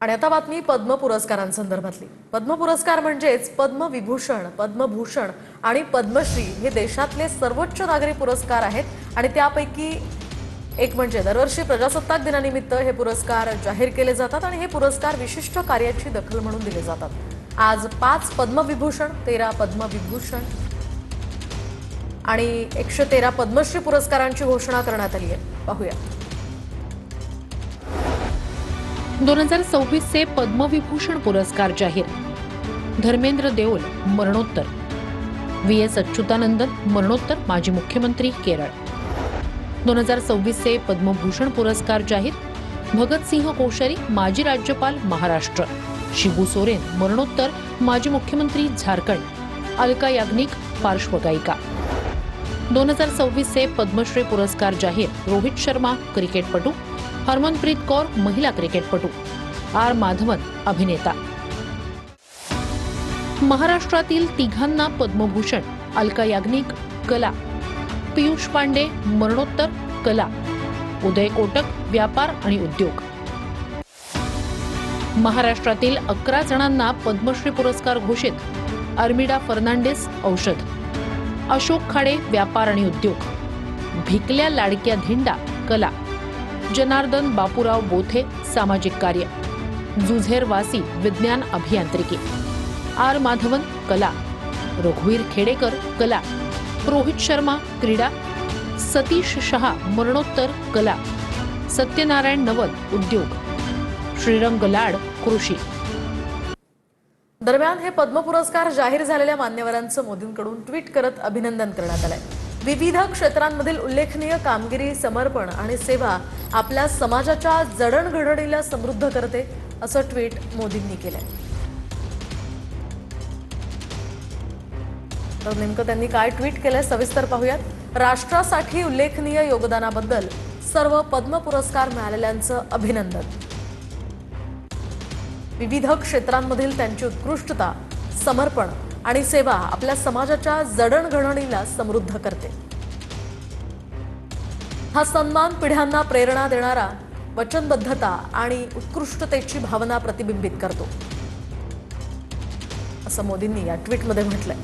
आणि आता बातमी पद्म पुरस्कारांसंदर्भातली। पद्म पुरस्कार म्हणजेच पद्मविभूषण, पद्मभूषण आणि पद्मश्री हे देशातले सर्वोच्च नागरी पुरस्कार आहेत आणि त्यापैकी एक म्हणजे दरवर्षी प्रजासत्ताक दिनानिमित्त हे पुरस्कार जाहीर केले जातात आणि हे पुरस्कार विशिष्ट कार्याची दखल म्हणून दिले जातात। आज 5 पद्मविभूषण, 13 पद्मविभूषण आणि 113 पद्मश्री पुरस्कारांची घोषणा करण्यात आली आहे। पाहूया। 2026 से पद्मविभूषण पुरस्कार जाहीर। धर्मेंद्र देओल मरणोत्तर, VS अच्युतानंदन मरणोत्तर माजी मुख्यमंत्री केरळ। 2026 से पद्मभूषण पुरस्कार जाहीर। भगत सिंह कोश्यारी माजी राज्यपाल महाराष्ट्र। शिबू सोरेन मरणोत्तर माजी मुख्यमंत्री झारखंड। अलका याग्निक पार्श्वगायिका। 2026 से पद्मश्री पुरस्कार जाहीर। रोहित शर्मा क्रिकेटपटू। हरमनप्रीत कौर महिला क्रिकेटपटू। आर माधवन अभिनेता। महाराष्ट्रातील तिघांना पद्मभूषण। अलका याग्निक कला। पीयूष पांडे मरणोत्तर कला। उदय कोटक व्यापार आणि उद्योग। महाराष्ट्रातील 11 जणांना पद्मश्री पुरस्कार घोषित। अर्मिडा फर्नांडिस औषध। अशोक खाडे व्यापार आणि उद्योग। भिकल्या लाडक्या धिंडा कला। जनार्दन बापूराव बोथे सामाजिक कार्य। जुझेर वासी विज्ञान अभियांत्रिकी। आर माधवन कला। रघुवीर खेडेकर कला। रोहित शर्मा क्रीडा। सतीश शहा मरणोत्तर कला। सत्यनारायण नवल उद्योग। श्रीरंग लाड कृषी। दरम्यान हे पद्म पुरस्कार जाहीर झालेल्या मान्यवरांचं मोदींकडून ट्विट करत अभिनंदन करण्यात आलंय। विविध क्षेत्रांमधील उल्लेखनीय कामगिरी, समर्पण आणि सेवा आपल्या समाजाच्या जडणघडणीला समृद्ध करते, असं ट्विट मोदींनी केलंय। तर नेमकं त्यांनी काय ट्विट केलंय सविस्तर पाहूयात। राष्ट्रासाठी उल्लेखनीय योगदानाबद्दल सर्व पद्म पुरस्कार मिळालेल्यांचं अभिनंदन। विविध क्षेत्रांमधील त्यांची उत्कृष्टता, समर्पण आणि सेवा आपल्या समाजाच्या जडणघडणीला समृद्ध करते। हा सन्मान पिढ्यांना प्रेरणा देणारा, वचनबद्धता आणि उत्कृष्टतेची भावना प्रतिबिंबित करतो, असं मोदींनी या ट्विटमध्ये म्हटलंय।